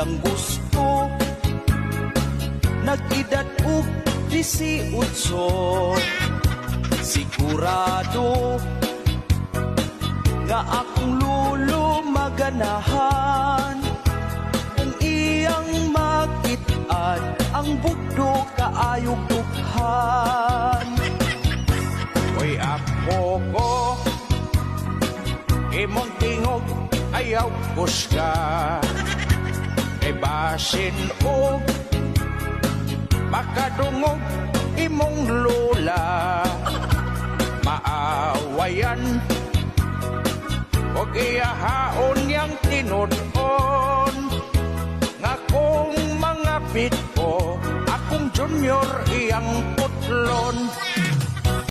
iyang gusto. Nag-edad og 18, sigurado nga akong lulo maganahan. Kung iyang makit-an ang bugdo kaayog dughan. Uy, apo ko, imong tingog ayaw kusga. Kay basin o makadungog imong lola. Maawayan og iyahaon niyang tinudon. Nga kung mga pit ko, akong junior iyang putlon.